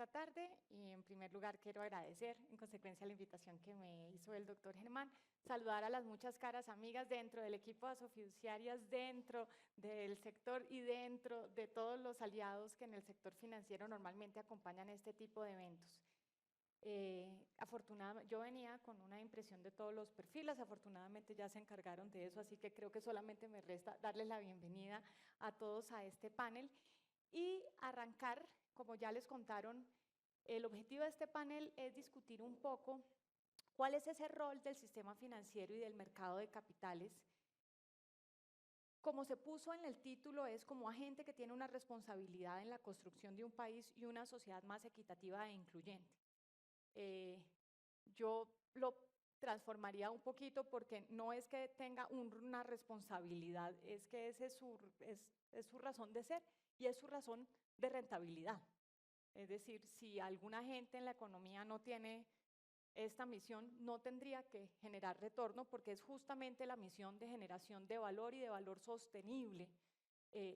esta tarde y en primer lugar quiero agradecer en consecuencia la invitación que me hizo el doctor Germán, saludar a las muchas caras amigas dentro del equipo de Asofiduciarias, dentro del sector y dentro de todos los aliados que en el sector financiero normalmente acompañan este tipo de eventos. Afortunadamente, yo venía con una impresión de todos los perfiles, afortunadamente ya se encargaron de eso, así que creo que solamente me resta darles la bienvenida a todos a este panel y arrancar, como ya les contaron, el objetivo de este panel es discutir un poco cuál es ese rol del sistema financiero y del mercado de capitales. Como se puso en el título, es como agente que tiene una responsabilidad en la construcción de un país y una sociedad más equitativa e incluyente. Yo lo transformaría un poquito porque no es que tenga una responsabilidad, es que ese es su razón de ser y es su razón de rentabilidad. Es decir, si alguna gente en la economía no tiene esta misión, no tendría que generar retorno porque es justamente la misión de generación de valor y de valor sostenible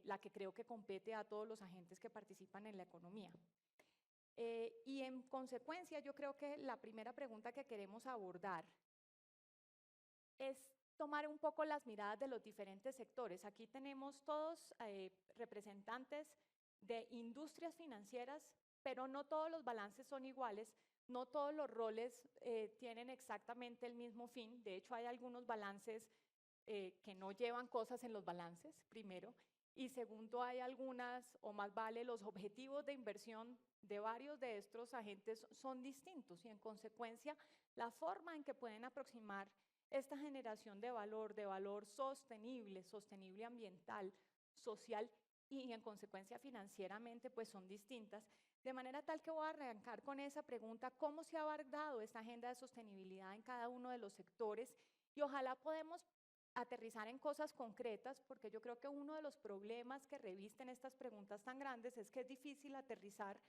la que creo que compete a todos los agentes que participan en la economía. Y en consecuencia, yo creo que la primera pregunta que queremos abordar es tomar un poco las miradas de los diferentes sectores. Aquí tenemos todos representantes de industrias financieras, pero no todos los balances son iguales, no todos los roles tienen exactamente el mismo fin. De hecho, hay algunos balances que no llevan cosas en los balances, primero. Y segundo, hay algunas, o más vale, los objetivos de inversión de varios de estos agentes son distintos y en consecuencia la forma en que pueden aproximar esta generación de valor sostenible, sostenible ambiental, social y en consecuencia financieramente, pues son distintas. De manera tal que voy a arrancar con esa pregunta, ¿cómo se ha abordado esta agenda de sostenibilidad en cada uno de los sectores? Y ojalá podemos aterrizar en cosas concretas, porque yo creo que uno de los problemas que revisten estas preguntas tan grandes es que es difícil aterrizar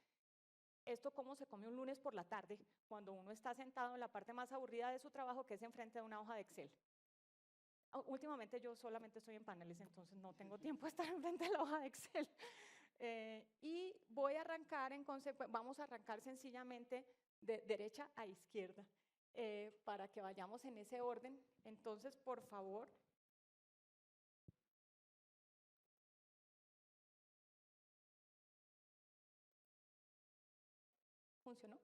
esto cómo se come un lunes por la tarde, cuando uno está sentado en la parte más aburrida de su trabajo, que es enfrente de una hoja de Excel. Últimamente yo solamente estoy en paneles, entonces no tengo tiempo de estar enfrente de la hoja de Excel. Y voy a arrancar vamos a arrancar sencillamente de derecha a izquierda, para que vayamos en ese orden. Entonces, por favor. ¿Funcionó?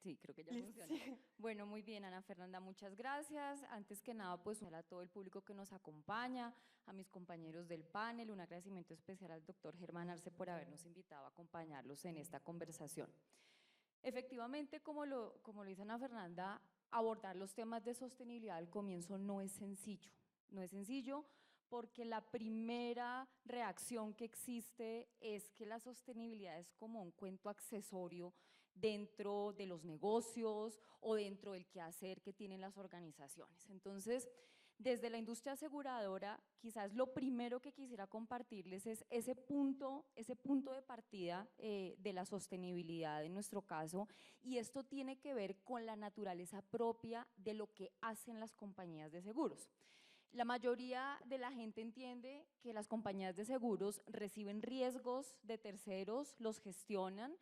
Sí, creo que ya Listo, funciona. sí. Bueno, muy bien, Ana Fernanda, muchas gracias. Antes que nada, pues a todo el público que nos acompaña, a mis compañeros del panel, un agradecimiento especial al doctor Germán Arce por habernos invitado a acompañarlos en esta conversación. Efectivamente, como lo dice Ana Fernanda, abordar los temas de sostenibilidad al comienzo no es sencillo. No es sencillo porque la primera reacción que existe es que la sostenibilidad es como un cuento accesorio dentro de los negocios o dentro del quehacer que tienen las organizaciones. Entonces, desde la industria aseguradora, quizás lo primero que quisiera compartirles es ese punto de partida de la sostenibilidad en nuestro caso, y esto tiene que ver con la naturaleza propia de lo que hacen las compañías de seguros. La mayoría de la gente entiende que las compañías de seguros reciben riesgos de terceros, los gestionan,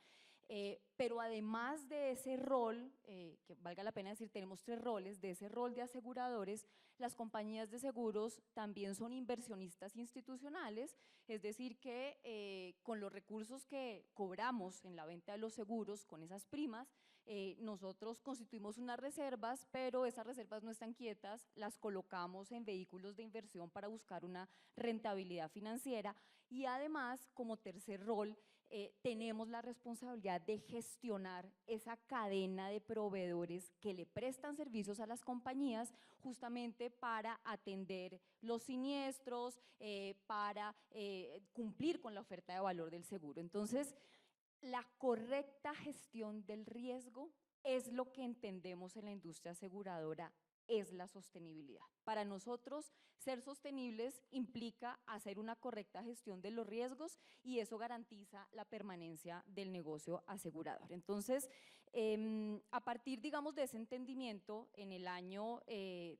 pero además de ese rol, que valga la pena decir, tenemos 3 roles, de ese rol de aseguradores, las compañías de seguros también son inversionistas institucionales, es decir que con los recursos que cobramos en la venta de los seguros, con esas primas, nosotros constituimos unas reservas, pero esas reservas no están quietas, las colocamos en vehículos de inversión para buscar una rentabilidad financiera y además, como tercer rol, tenemos la responsabilidad de gestionar esa cadena de proveedores que le prestan servicios a las compañías justamente para atender los siniestros, para cumplir con la oferta de valor del seguro. Entonces, la correcta gestión del riesgo es lo que entendemos en la industria aseguradora es la sostenibilidad. Para nosotros, ser sostenibles implica hacer una correcta gestión de los riesgos y eso garantiza la permanencia del negocio asegurador. Entonces, a partir, digamos, de ese entendimiento, en el año,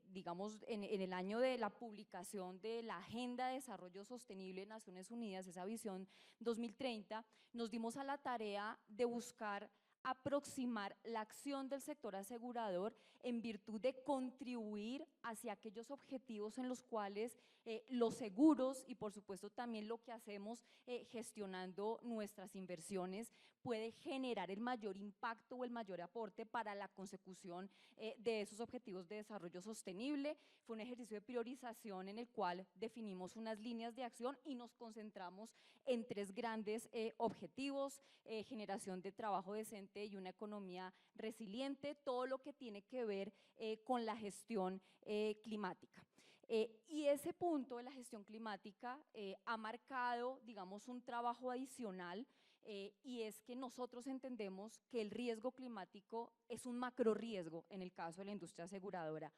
digamos, en el año de la publicación de la Agenda de Desarrollo Sostenible de Naciones Unidas, esa visión 2030, nos dimos a la tarea de buscar aproximar la acción del sector asegurador en virtud de contribuir hacia aquellos objetivos en los cuales los seguros y por supuesto también lo que hacemos gestionando nuestras inversiones puede generar el mayor impacto o el mayor aporte para la consecución de esos objetivos de desarrollo sostenible. Fue un ejercicio de priorización en el cual definimos unas líneas de acción y nos concentramos en tres grandes objetivos: generación de trabajo decente y una economía resiliente, todo lo que tiene que ver con la gestión climática. Y ese punto de la gestión climática ha marcado, digamos, un trabajo adicional y es que nosotros entendemos que el riesgo climático es un macro riesgo en el caso de la industria aseguradora.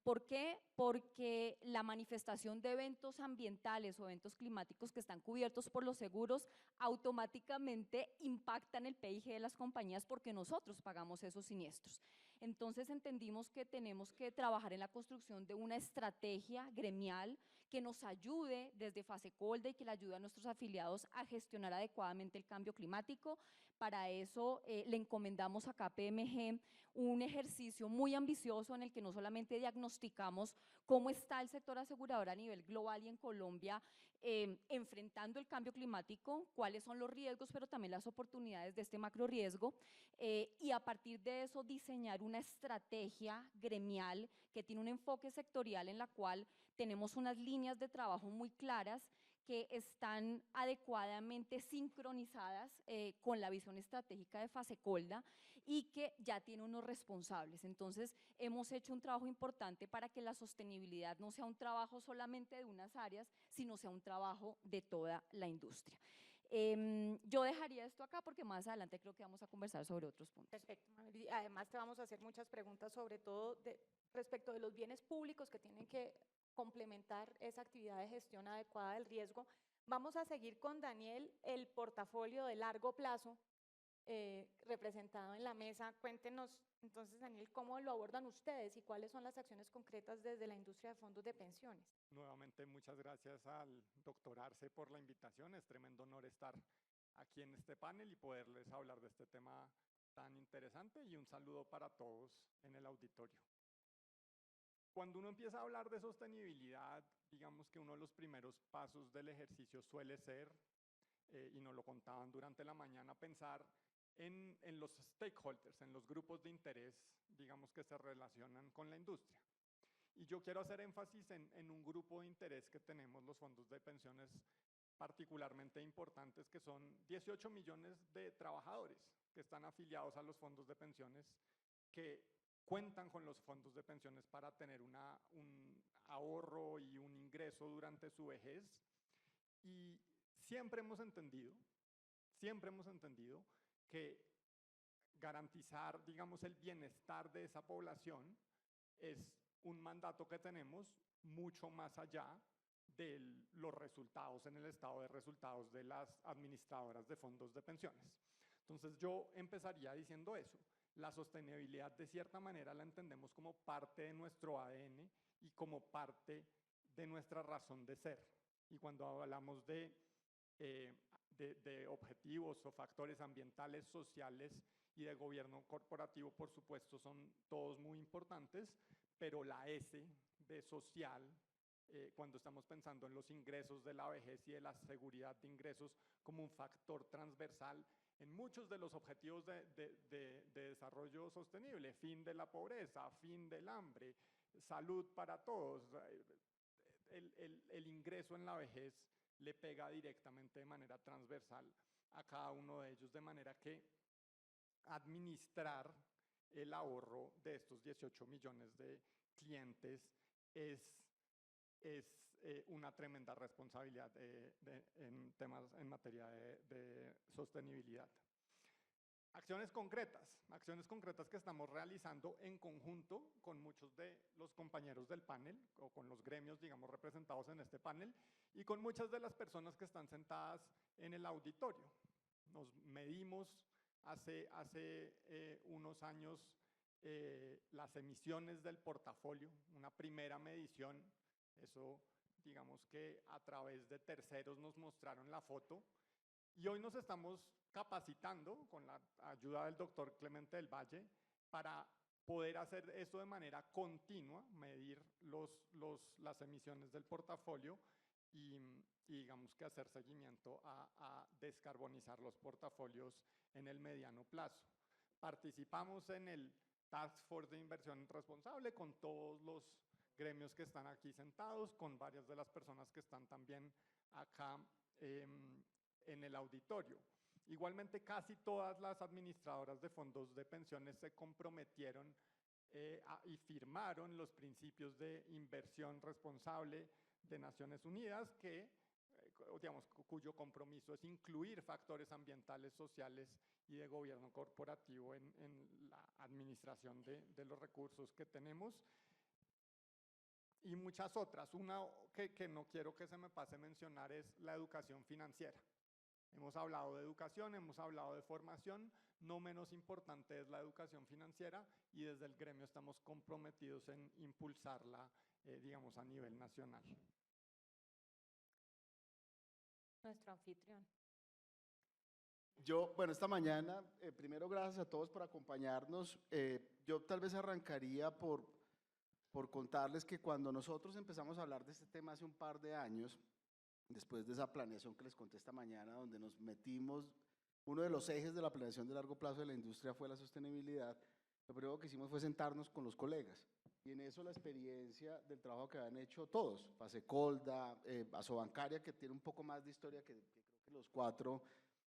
¿Por qué? Porque la manifestación de eventos ambientales o eventos climáticos que están cubiertos por los seguros automáticamente impactan el PIG de las compañías porque nosotros pagamos esos siniestros. Entonces entendimos que tenemos que trabajar en la construcción de una estrategia gremial que nos ayude desde Fasecolda y que le ayude a nuestros afiliados a gestionar adecuadamente el cambio climático. Para eso le encomendamos a KPMG un ejercicio muy ambicioso en el que no solamente diagnosticamos cómo está el sector asegurador a nivel global y en Colombia enfrentando el cambio climático, cuáles son los riesgos, pero también las oportunidades de este macro riesgo, y a partir de eso diseñar una estrategia gremial que tiene un enfoque sectorial en la cual tenemos unas líneas de trabajo muy claras que están adecuadamente sincronizadas con la visión estratégica de Fasecolda y que ya tiene unos responsables. Entonces, hemos hecho un trabajo importante para que la sostenibilidad no sea un trabajo solamente de unas áreas, sino sea un trabajo de toda la industria. Yo dejaría esto acá porque más adelante creo que vamos a conversar sobre otros puntos. Perfecto. Además te vamos a hacer muchas preguntas sobre todo respecto de los bienes públicos que tienen que complementar esa actividad de gestión adecuada del riesgo. Vamos a seguir con Daniel, el portafolio de largo plazo representado en la mesa. Cuéntenos entonces, Daniel, cómo lo abordan ustedes y cuáles son las acciones concretas desde la industria de fondos de pensiones. Nuevamente, muchas gracias al doctor Arce por la invitación. Es tremendo honor estar aquí en este panel y poderles hablar de este tema tan interesante, y un saludo para todos en el auditorio. Cuando uno empieza a hablar de sostenibilidad, digamos que uno de los primeros pasos del ejercicio suele ser, y nos lo contaban durante la mañana, pensar en los stakeholders, en los grupos de interés, digamos, que se relacionan con la industria. Y yo quiero hacer énfasis en un grupo de interés que tenemos los fondos de pensiones particularmente importantes, que son 18 millones de trabajadores que están afiliados a los fondos de pensiones, que cuentan con los fondos de pensiones para tener un ahorro y un ingreso durante su vejez. Y siempre hemos entendido que garantizar, digamos, el bienestar de esa población es un mandato que tenemos mucho más allá de los resultados en el estado de resultados de las administradoras de fondos de pensiones. Entonces yo empezaría diciendo eso. La sostenibilidad de cierta manera la entendemos como parte de nuestro ADN y como parte de nuestra razón de ser. Y cuando hablamos de objetivos o factores ambientales, sociales y de gobierno corporativo, por supuesto, son todos muy importantes, pero la S de social, cuando estamos pensando en los ingresos de la vejez y de la seguridad de ingresos como un factor transversal en muchos de los objetivos de desarrollo sostenible: fin de la pobreza, fin del hambre, salud para todos. El ingreso en la vejez le pega directamente de manera transversal a cada uno de ellos, de manera que administrar el ahorro de estos 18 millones de clientes es una tremenda responsabilidad en materia de sostenibilidad. acciones concretas que estamos realizando en conjunto con muchos de los compañeros del panel o con los gremios, digamos, representados en este panel y con muchas de las personas que están sentadas en el auditorio. Nos medimos hace unos años las emisiones del portafolio, una primera medición, eso digamos que a través de terceros nos mostraron la foto. Y hoy nos estamos capacitando con la ayuda del doctor Clemente del Valle para poder hacer esto de manera continua, medir las emisiones del portafolio y digamos que hacer seguimiento a descarbonizar los portafolios en el mediano plazo. Participamos en el Task Force de Inversión Responsable con todos los gremios que están aquí sentados, con varias de las personas que están también acá en el auditorio. Igualmente, casi todas las administradoras de fondos de pensiones se comprometieron y firmaron los principios de inversión responsable de Naciones Unidas, cuyo compromiso es incluir factores ambientales, sociales y de gobierno corporativo en la administración de los recursos que tenemos. Y muchas otras. Una que no quiero que se me pase mencionar es la educación financiera. Hemos hablado de educación, hemos hablado de formación, no menos importante es la educación financiera y desde el gremio estamos comprometidos en impulsarla, digamos, a nivel nacional. Nuestro anfitrión. Bueno, esta mañana, primero gracias a todos por acompañarnos. Yo tal vez arrancaría por contarles que cuando nosotros empezamos a hablar de este tema hace un par de años, después de esa planeación que les conté esta mañana, donde nos metimos, uno de los ejes de la planeación de largo plazo de la industria fue la sostenibilidad, lo primero que hicimos fue sentarnos con los colegas, y en eso la experiencia del trabajo que habían hecho todos, Fasecolda, Asobancaria, que tiene un poco más de historia que creo que los cuatro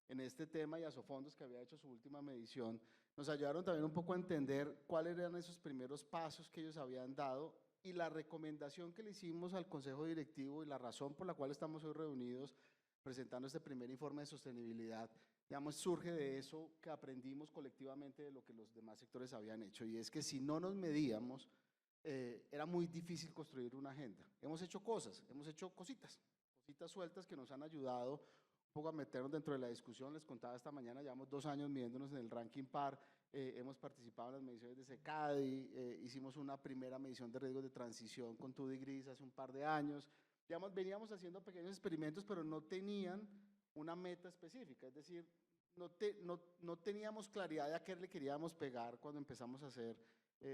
en este tema, y Asofondos, que había hecho su última medición, nos ayudaron también un poco a entender cuáles eran esos primeros pasos que ellos habían dado y la recomendación que le hicimos al Consejo Directivo y la razón por la cual estamos hoy reunidos presentando este primer informe de sostenibilidad, digamos, surge de eso que aprendimos colectivamente de lo que los demás sectores habían hecho, y es que si no nos medíamos, era muy difícil construir una agenda. Hemos hecho cosas, hemos hecho cositas sueltas que nos han ayudado un poco a meternos dentro de la discusión. Les contaba esta mañana, llevamos 2 años midiéndonos en el ranking PAR, hemos participado en las mediciones de SECADI, hicimos una primera medición de riesgos de transición con TUDIGRIS hace un par de años. Digamos, veníamos haciendo pequeños experimentos, pero no tenían una meta específica, es decir, no teníamos claridad de a qué le queríamos pegar cuando empezamos a hacer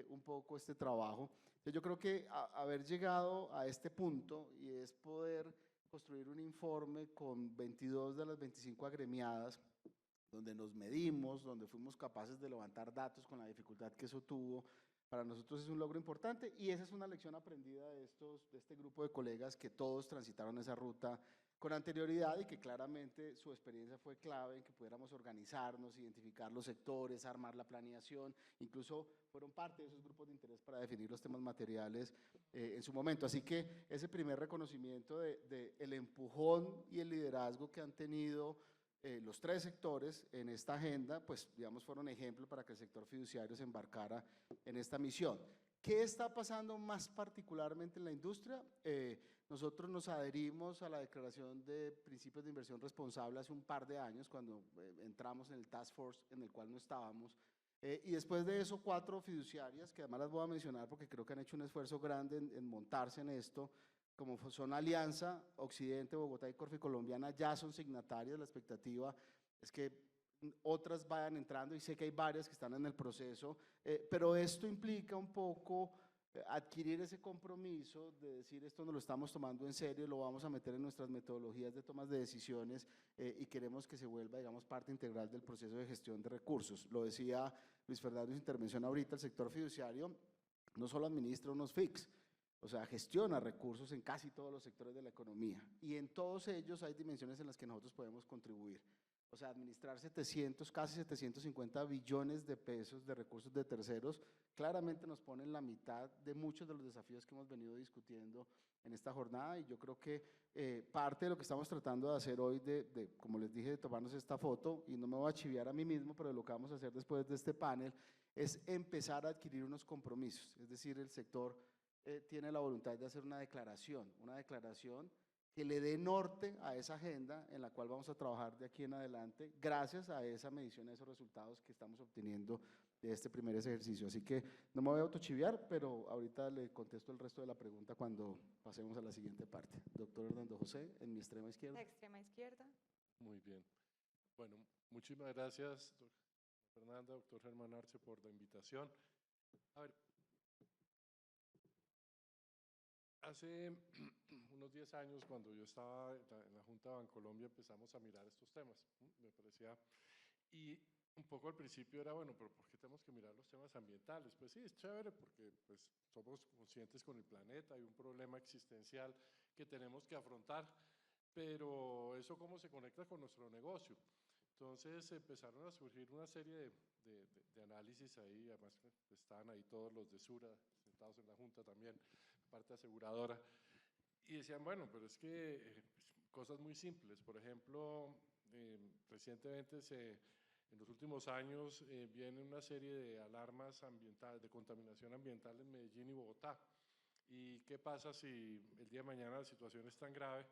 un poco este trabajo. Entonces yo creo que haber llegado a este punto, y es poder construir un informe con 22 de las 25 agremiadas, donde nos medimos, donde fuimos capaces de levantar datos con la dificultad que eso tuvo, para nosotros es un logro importante, y esa es una lección aprendida de este grupo de colegas que todos transitaron esa ruta con anterioridad y que claramente su experiencia fue clave en que pudiéramos organizarnos, identificar los sectores, armar la planeación, incluso fueron parte de esos grupos de interés para definir los temas materiales en su momento. Así que ese primer reconocimiento del empujón y el liderazgo que han tenido los 3 sectores en esta agenda, pues digamos fueron ejemplo para que el sector fiduciario se embarcara en esta misión. ¿Qué está pasando más particularmente en la industria? Nosotros nos adherimos a la Declaración de Principios de Inversión Responsable hace un par de años, cuando entramos en el Task Force en el cual no estábamos, y después de eso 4 fiduciarias, que además las voy a mencionar porque creo que han hecho un esfuerzo grande en montarse en esto, como son Alianza, Occidente, Bogotá y Corfi Colombiana, ya son signatarias. La expectativa es que otras vayan entrando, y sé que hay varias que están en el proceso, pero esto implica un poco adquirir ese compromiso de decir esto nos lo estamos tomando en serio, lo vamos a meter en nuestras metodologías de tomas de decisiones y queremos que se vuelva, digamos, parte integral del proceso de gestión de recursos. Lo decía Luis Fernando en su intervención ahorita, el sector fiduciario no solo administra unos FICs, o sea, gestiona recursos en casi todos los sectores de la economía, y en todos ellos hay dimensiones en las que nosotros podemos contribuir. O sea, administrar 700, casi 750 billones de pesos de recursos de terceros, claramente nos pone en la mitad de muchos de los desafíos que hemos venido discutiendo en esta jornada, y yo creo que parte de lo que estamos tratando de hacer hoy, como les dije, de tomarnos esta foto, y no me voy a chiviar a mí mismo, pero lo que vamos a hacer después de este panel es empezar a adquirir unos compromisos. Es decir, el sector tiene la voluntad de hacer una declaración que le dé norte a esa agenda en la cual vamos a trabajar de aquí en adelante, gracias a esa medición, a esos resultados que estamos obteniendo de este primer ejercicio. Así que no me voy a autochiviar, pero ahorita le contesto el resto de la pregunta cuando pasemos a la siguiente parte. Doctor Hernando José, en mi extrema izquierda. Extrema izquierda. Muy bien. Bueno, muchísimas gracias, Fernanda, doctor Germán Arce, por la invitación. A ver, hace unos 10 años, cuando yo estaba en la Junta de Bancolombia, empezamos a mirar estos temas. Me parecía, y un poco al principio era, bueno, pero ¿por qué tenemos que mirar los temas ambientales? Pues sí, es chévere porque pues, somos conscientes con el planeta, hay un problema existencial que tenemos que afrontar, pero eso cómo se conecta con nuestro negocio. Entonces empezaron a surgir una serie de análisis ahí, además estaban ahí todos los de Sura sentados en la Junta también, parte aseguradora, y decían, bueno, pero es que cosas muy simples, por ejemplo, recientemente en los últimos años viene una serie de alarmas ambientales, de contaminación ambiental en Medellín y Bogotá. ¿Y qué pasa si el día de mañana la situación es tan grave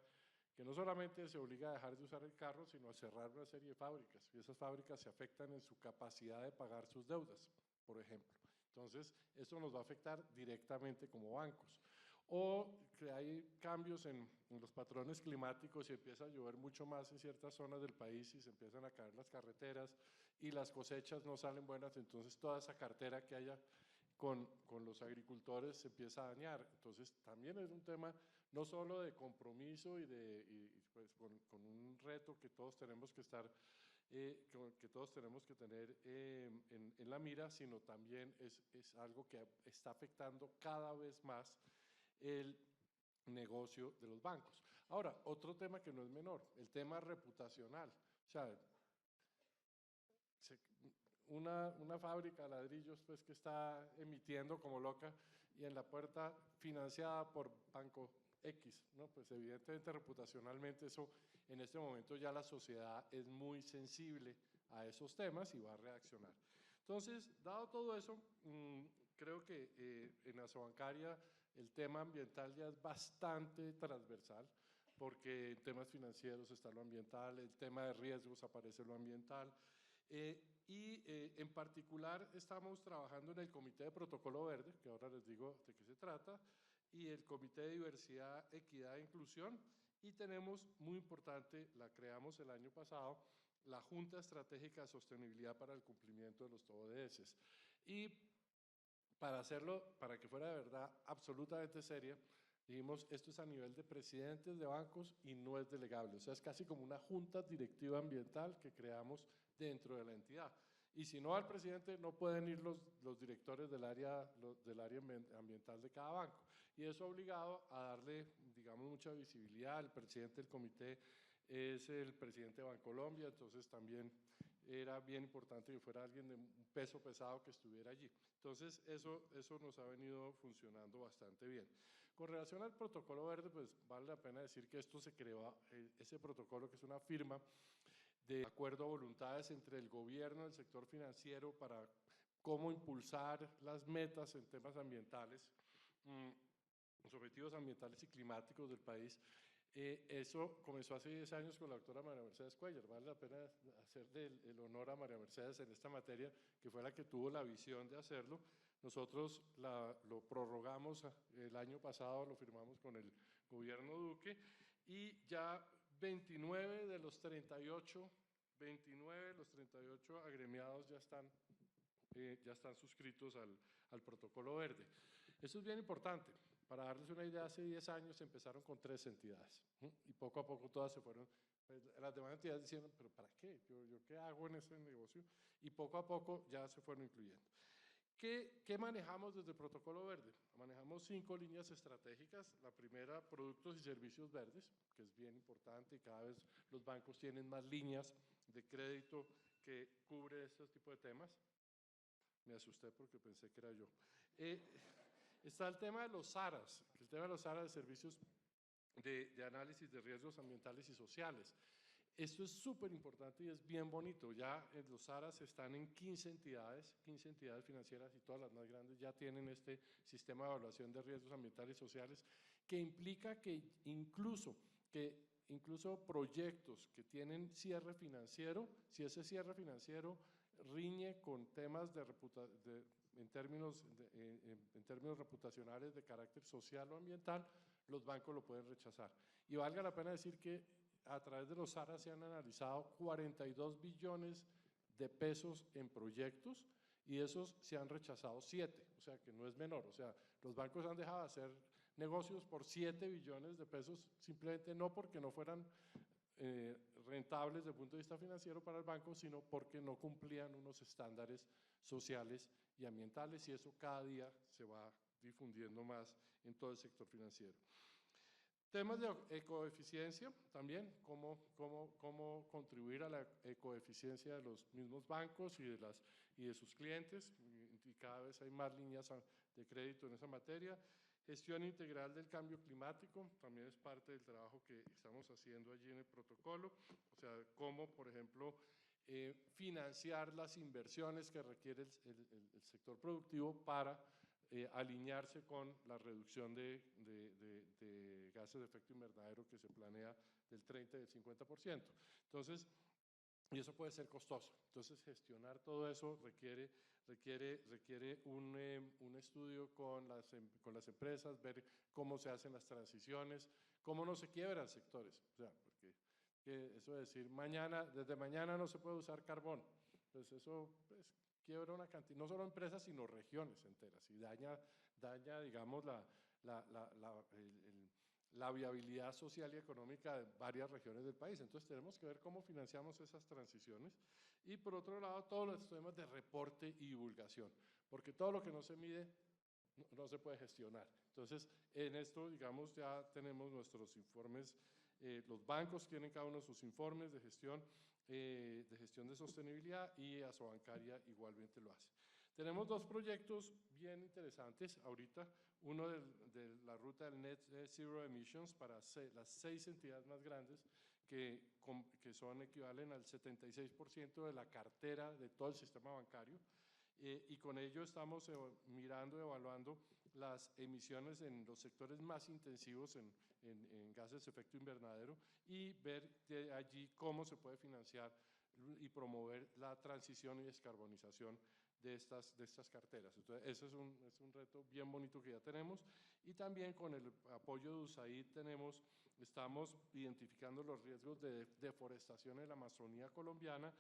que no solamente se obliga a dejar de usar el carro, sino a cerrar una serie de fábricas? Y esas fábricas se afectan en su capacidad de pagar sus deudas, por ejemplo. Entonces, esto nos va a afectar directamente como bancos. O que hay cambios en los patrones climáticos y empieza a llover mucho más en ciertas zonas del país y se empiezan a caer las carreteras y las cosechas no salen buenas, entonces toda esa cartera que haya con los agricultores se empieza a dañar. Entonces también es un tema no solo de compromiso y pues con un reto que todos tenemos que estar, que todos tenemos que tener en la mira, sino también es algo que está afectando cada vez más el negocio de los bancos. Ahora, otro tema que no es menor, el tema reputacional. O sea, una fábrica de ladrillos pues, que está emitiendo como loca y en la puerta financiada por Banco X, ¿no? Pues evidentemente reputacionalmente eso en este momento ya la sociedad es muy sensible a esos temas y va a reaccionar. Entonces, dado todo eso, creo que en Asobancaria el tema ambiental ya es bastante transversal, porque en temas financieros está lo ambiental, el tema de riesgos aparece lo ambiental, en particular estamos trabajando en el Comité de Protocolo Verde, que ahora les digo de qué se trata, y el Comité de Diversidad, Equidad e Inclusión, y tenemos, muy importante, la creamos el año pasado, la Junta Estratégica de Sostenibilidad para el Cumplimiento de los ODS. Y para hacerlo, para que fuera de verdad absolutamente seria, dijimos, esto es a nivel de presidentes de bancos y no es delegable, o sea, es casi como una junta directiva ambiental que creamos dentro de la entidad. Y si no al presidente, no pueden ir los directores del área ambiental de cada banco. Y eso ha obligado a darle, digamos, mucha visibilidad. El presidente del comité es el presidente de Bancolombia, entonces también era bien importante que fuera alguien de un peso pesado que estuviera allí. Entonces, eso nos ha venido funcionando bastante bien. Con relación al protocolo verde, pues vale la pena decir que esto se creó, ese protocolo que es una firma de acuerdo a voluntades entre el gobierno y el sector financiero para cómo impulsar las metas en temas ambientales, los objetivos ambientales y climáticos del país. Eso comenzó hace 10 años con la doctora María Mercedes Cuellar. Vale la pena hacerle el honor a María Mercedes en esta materia, que fue la que tuvo la visión de hacerlo. Nosotros lo prorrogamos el año pasado, lo firmamos con el gobierno Duque, y ya 29 de los 38 agremiados ya están suscritos al protocolo verde. Eso es bien importante. Para darles una idea, hace 10 años empezaron con 3 entidades y poco a poco todas se fueron, las demás entidades diciendo, pero ¿para qué? ¿Yo qué hago en ese negocio? Y poco a poco ya se fueron incluyendo. ¿Qué manejamos desde el protocolo verde? Manejamos 5 líneas estratégicas. La primera, productos y servicios verdes, que es bien importante y cada vez los bancos tienen más líneas de crédito que cubre este tipo de temas. Me asusté porque pensé que era yo. Está el tema de los SARAs, el tema de los SARAs de servicios de análisis de riesgos ambientales y sociales. Esto es súper importante y es bien bonito. Ya los SARAs están en 15 entidades financieras y todas las más grandes ya tienen este sistema de evaluación de riesgos ambientales y sociales que implica que incluso proyectos que tienen cierre financiero, si ese cierre financiero riñe con temas en términos reputacionales de carácter social o ambiental, los bancos lo pueden rechazar. Y valga la pena decir que a través de los SARA se han analizado 42 billones de pesos en proyectos y esos se han rechazado 7, o sea que no es menor. O sea, los bancos han dejado de hacer negocios por 7 billones de pesos, simplemente no porque no fueran rentables desde el punto de vista financiero para el banco, sino porque no cumplían unos estándares sociales y ambientales, y eso cada día se va difundiendo más en todo el sector financiero. Temas de ecoeficiencia también, cómo contribuir a la ecoeficiencia de los mismos bancos y de sus clientes, y cada vez hay más líneas de crédito en esa materia. Gestión integral del cambio climático, también es parte del trabajo que estamos haciendo allí en el protocolo, o sea, cómo, por ejemplo, financiar las inversiones que requiere el sector productivo para alinearse con la reducción de gases de efecto invernadero que se planea del 30 y del 50%. Entonces, y eso puede ser costoso. Entonces, gestionar todo eso requiere un estudio con las empresas, ver cómo se hacen las transiciones, cómo no se quiebran sectores. O sea, porque eso de decir, desde mañana no se puede usar carbón, pues eso pues, quiebra una cantidad, no solo empresas, sino regiones enteras, y daña digamos, la viabilidad social y económica de varias regiones del país. Entonces tenemos que ver cómo financiamos esas transiciones y por otro lado todos los temas de reporte y divulgación, porque todo lo que no se mide no se puede gestionar. Entonces en esto, digamos, ya tenemos nuestros informes, los bancos tienen cada uno sus informes de gestión de sostenibilidad y Asobancaria igualmente lo hace. Tenemos dos proyectos bien interesantes ahorita, uno de la ruta del Net Zero Emissions para las 6 entidades más grandes que equivalen al 76% de la cartera de todo el sistema bancario, y con ello estamos mirando, evaluando las emisiones en los sectores más intensivos en gases de efecto invernadero y ver de allí cómo se puede financiar y promover la transición y descarbonización de estas carteras. Entonces, ese es un reto bien bonito que ya tenemos, y también con el apoyo de USAID estamos identificando los riesgos de deforestación en la Amazonía colombiana,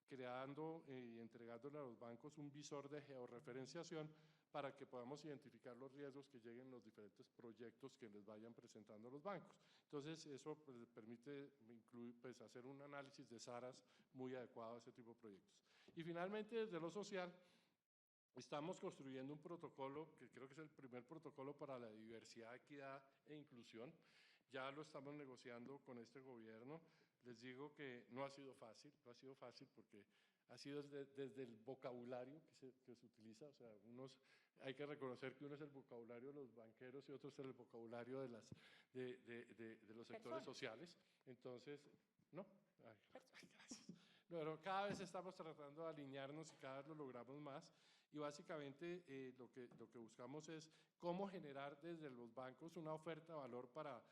creando y entregándole a los bancos un visor de georreferenciación para que podamos identificar los riesgos que lleguen en los diferentes proyectos que les vayan presentando los bancos. Entonces, eso pues, permite pues, hacer un análisis de SARAs muy adecuado a ese tipo de proyectos. Y finalmente, desde lo social, estamos construyendo un protocolo que creo que es el primer protocolo para la diversidad, equidad e inclusión. Ya lo estamos negociando con este gobierno. Les digo que no ha sido fácil porque ha sido desde el vocabulario que se utiliza. O sea, hay que reconocer que uno es el vocabulario de los banqueros y otro es el vocabulario de los sectores sociales. Entonces, ¿no? Ay, gracias. Pero cada vez estamos tratando de alinearnos y cada vez lo logramos más. Y básicamente lo que buscamos es cómo generar desde los bancos una oferta de valor para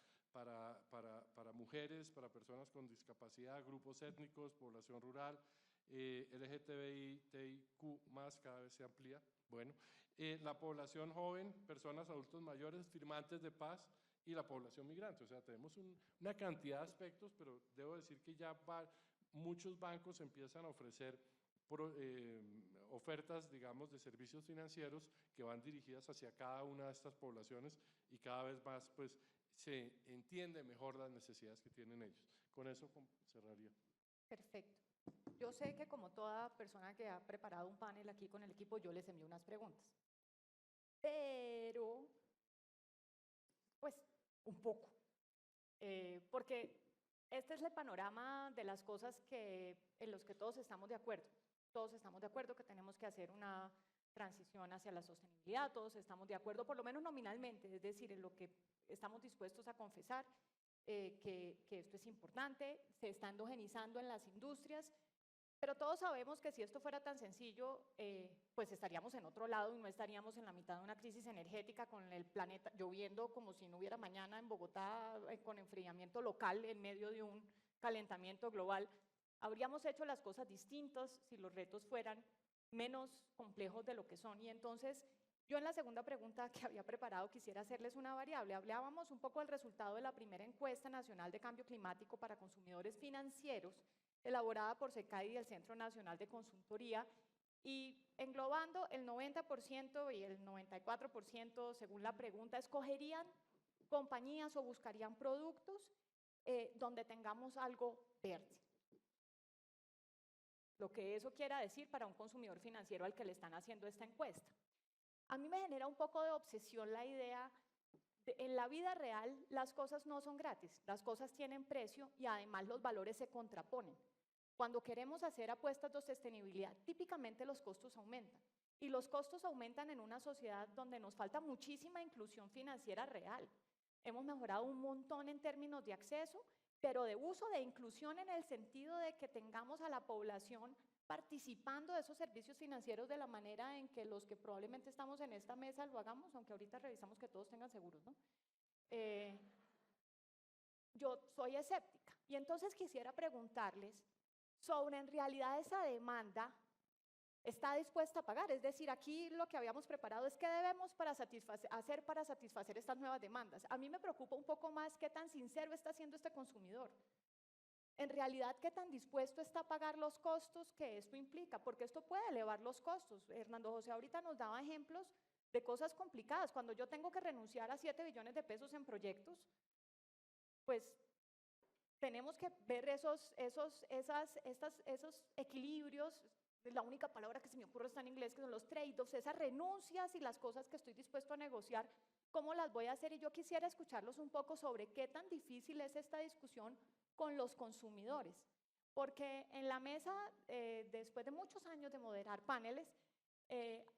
mujeres, para personas con discapacidad, grupos étnicos, población rural, LGTBI, TIQ+, cada vez se amplía. Bueno, la población joven, personas adultos mayores, firmantes de paz y la población migrante. O sea, tenemos una cantidad de aspectos, pero debo decir que ya muchos bancos empiezan a ofrecer ofertas, digamos, de servicios financieros que van dirigidas hacia cada una de estas poblaciones y cada vez más, pues, se entiende mejor las necesidades que tienen ellos. Con eso cerraría. Perfecto. Yo sé que como toda persona que ha preparado un panel aquí con el equipo, yo les envío unas preguntas. Pero, pues, un poco. Porque este es el panorama de las cosas en los que todos estamos de acuerdo. Todos estamos de acuerdo que tenemos que hacer una transición hacia la sostenibilidad, todos estamos de acuerdo, por lo menos nominalmente, es decir, en lo que estamos dispuestos a confesar, que esto es importante, se está endogenizando en las industrias, pero todos sabemos que si esto fuera tan sencillo, pues estaríamos en otro lado y no estaríamos en la mitad de una crisis energética con el planeta lloviendo como si no hubiera mañana en Bogotá, con enfriamiento local en medio de un calentamiento global. Habríamos hecho las cosas distintas si los retos fueran menos complejos de lo que son. Y entonces, yo en la segunda pregunta que había preparado quisiera hacerles una variable. Hablábamos un poco del resultado de la primera encuesta nacional de cambio climático para consumidores financieros, elaborada por SECADI y el Centro Nacional de Consultoría, y englobando el 90% y el 94%, según la pregunta, escogerían compañías o buscarían productos donde tengamos algo verde. Lo que eso quiera decir para un consumidor financiero al que le están haciendo esta encuesta. A mí me genera un poco de obsesión la idea de, en la vida real las cosas no son gratis, las cosas tienen precio y además los valores se contraponen. Cuando queremos hacer apuestas de sostenibilidad, típicamente los costos aumentan. Y los costos aumentan en una sociedad donde nos falta muchísima inclusión financiera real. Hemos mejorado un montón en términos de acceso, pero de uso, de inclusión en el sentido de que tengamos a la población participando de esos servicios financieros de la manera en que los que probablemente estamos en esta mesa lo hagamos, aunque ahorita revisamos que todos tengan seguros, ¿no? Yo soy escéptica y entonces quisiera preguntarles sobre en realidad esa demanda está dispuesta a pagar, es decir, aquí lo que habíamos preparado es qué debemos hacer para satisfacer estas nuevas demandas. A mí me preocupa un poco más qué tan sincero está siendo este consumidor. En realidad, qué tan dispuesto está a pagar los costos que esto implica, porque esto puede elevar los costos. Hernando José ahorita nos daba ejemplos de cosas complicadas. Cuando yo tengo que renunciar a 7 billones de pesos en proyectos, pues tenemos que ver esos equilibrios. La única palabra que se me ocurre está en inglés, que son los trade-offs, esas renuncias y las cosas que estoy dispuesto a negociar, ¿cómo las voy a hacer? Y yo quisiera escucharlos un poco sobre qué tan difícil es esta discusión con los consumidores. Porque en la mesa, después de muchos años de moderar paneles,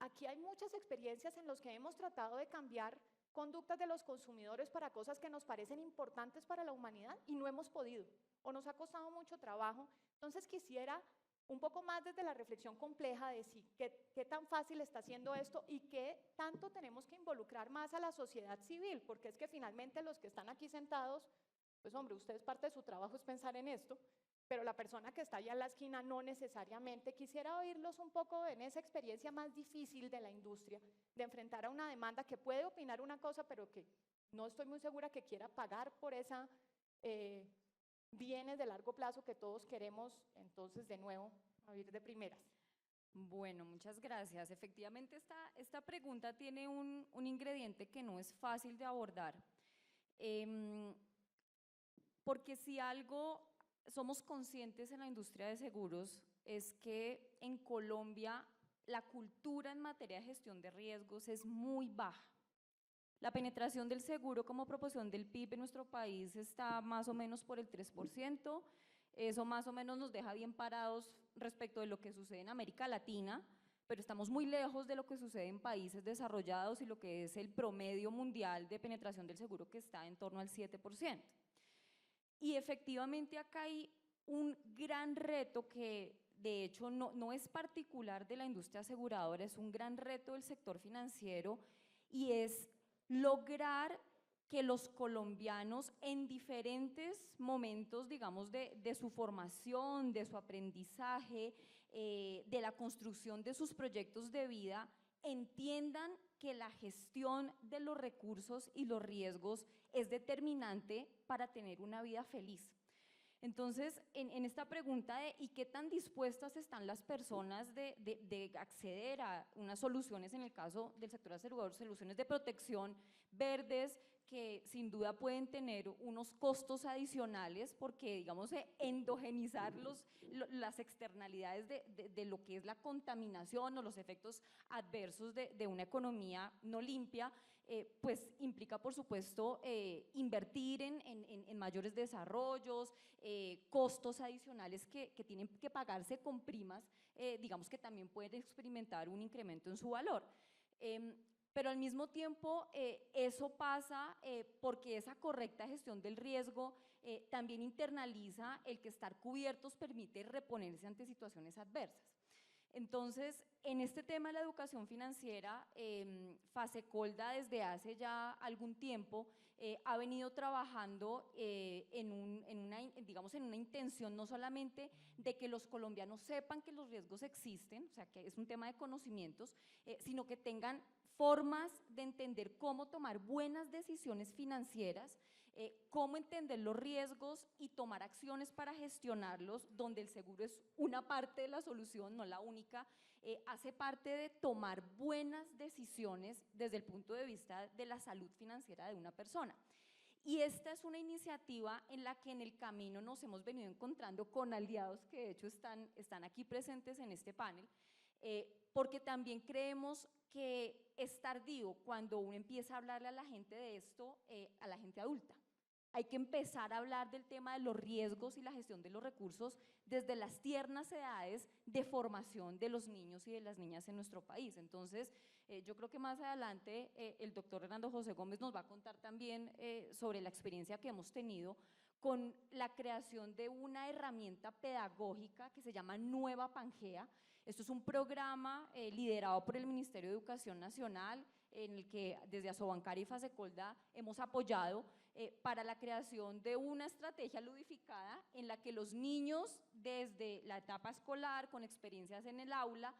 aquí hay muchas experiencias en las que hemos tratado de cambiar conductas de los consumidores para cosas que nos parecen importantes para la humanidad y no hemos podido, o nos ha costado mucho trabajo. Entonces quisiera un poco más desde la reflexión compleja de sí, qué tan fácil está haciendo esto y qué tanto tenemos que involucrar más a la sociedad civil, porque es que finalmente los que están aquí sentados, pues hombre, ustedes parte de su trabajo es pensar en esto, pero la persona que está allá en la esquina no necesariamente. Quisiera oírlos un poco en esa experiencia más difícil de la industria, de enfrentar a una demanda que puede opinar una cosa, pero que no estoy muy segura que quiera pagar por esa bienes de largo plazo que todos queremos. Entonces, de nuevo, a ir de primeras. Bueno, muchas gracias. Efectivamente, esta pregunta tiene un ingrediente que no es fácil de abordar, porque si algo somos conscientes en la industria de seguros es que en Colombia la cultura en materia de gestión de riesgos es muy baja. La penetración del seguro como proporción del PIB en nuestro país está más o menos por el 3%, eso más o menos nos deja bien parados respecto de lo que sucede en América Latina, pero estamos muy lejos de lo que sucede en países desarrollados y lo que es el promedio mundial de penetración del seguro, que está en torno al 7%. Y efectivamente acá hay un gran reto que de hecho no es particular de la industria aseguradora, es un gran reto del sector financiero, y es lograr que los colombianos en diferentes momentos, digamos, de su formación, de su aprendizaje, de la construcción de sus proyectos de vida, entiendan que la gestión de los recursos y los riesgos es determinante para tener una vida feliz. Entonces, en esta pregunta de ¿y qué tan dispuestas están las personas de acceder a unas soluciones, en el caso del sector asegurador, soluciones de protección verdes, que sin duda pueden tener unos costos adicionales porque, digamos, endogenizar las externalidades de lo que es la contaminación o los efectos adversos de una economía no limpia, pues implica, por supuesto, invertir en mayores desarrollos, costos adicionales que tienen que pagarse con primas, digamos que también pueden experimentar un incremento en su valor. Pero al mismo tiempo eso pasa porque esa correcta gestión del riesgo también internaliza el que estar cubiertos permite reponerse ante situaciones adversas. Entonces, en este tema de la educación financiera, Fasecolda desde hace ya algún tiempo ha venido trabajando en una intención no solamente de que los colombianos sepan que los riesgos existen, o sea, que es un tema de conocimientos, sino que tengan formas de entender cómo tomar buenas decisiones financieras, cómo entender los riesgos y tomar acciones para gestionarlos, donde el seguro es una parte de la solución, no la única, hace parte de tomar buenas decisiones desde el punto de vista de la salud financiera de una persona. Y esta es una iniciativa en la que en el camino nos hemos venido encontrando con aliados que de hecho están aquí presentes en este panel, porque también creemos que es tardío cuando uno empieza a hablarle a la gente de esto, a la gente adulta. Hay que empezar a hablar del tema de los riesgos y la gestión de los recursos desde las tiernas edades de formación de los niños y de las niñas en nuestro país. Entonces, yo creo que más adelante el doctor Hernando José Gómez nos va a contar también sobre la experiencia que hemos tenido con la creación de una herramienta pedagógica que se llama Nueva Pangea. Esto es un programa liderado por el Ministerio de Educación Nacional, en el que desde Asobancari y Fasecolda hemos apoyado para la creación de una estrategia ludificada en la que los niños desde la etapa escolar, con experiencias en el aula,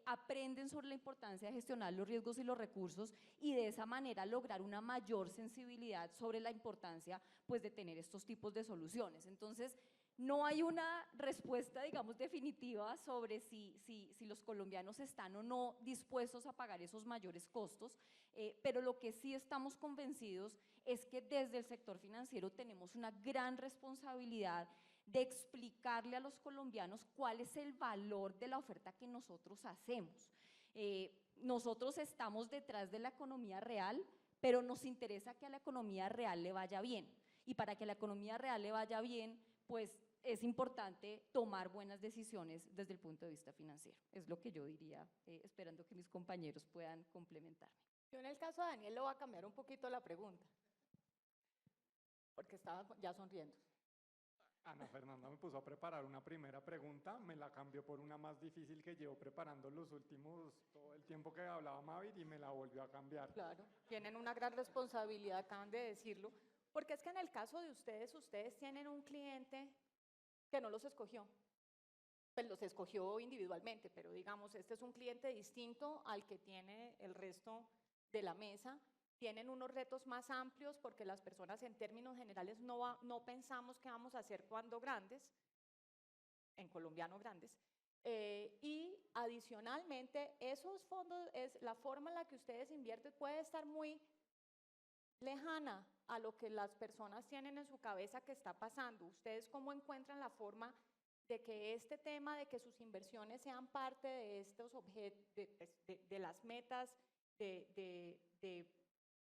aprenden sobre la importancia de gestionar los riesgos y los recursos y de esa manera lograr una mayor sensibilidad sobre la importancia pues, de tener estos tipos de soluciones. Entonces, no hay una respuesta, digamos, definitiva sobre si los colombianos están o no dispuestos a pagar esos mayores costos, pero lo que sí estamos convencidos es que desde el sector financiero tenemos una gran responsabilidad de explicarle a los colombianos cuál es el valor de la oferta que nosotros hacemos. Nosotros estamos detrás de la economía real, pero nos interesa que a la economía real le vaya bien. Y para que a la economía real le vaya bien, pues es importante tomar buenas decisiones desde el punto de vista financiero. Es lo que yo diría, esperando que mis compañeros puedan complementarme. Yo en el caso de Daniel le voy a cambiar un poquito la pregunta, porque estaba ya sonriendo. Ana Fernanda me puso a preparar una primera pregunta, me la cambió por una más difícil que llevo preparando todo el tiempo que hablaba Mavir y me la volvió a cambiar. Claro, tienen una gran responsabilidad, acaban de decirlo, porque es que en el caso de ustedes tienen un cliente que no los escogió, pues los escogió individualmente, pero digamos, este es un cliente distinto al que tiene el resto de la mesa. Tienen unos retos más amplios porque las personas en términos generales no pensamos que vamos a ser cuando grandes, en colombiano grandes, y adicionalmente esos fondos, la forma en la que ustedes invierten puede estar muy lejana a lo que las personas tienen en su cabeza que está pasando. ¿Ustedes cómo encuentran la forma de que este tema, de que sus inversiones sean parte de estos objetos, de las metas, de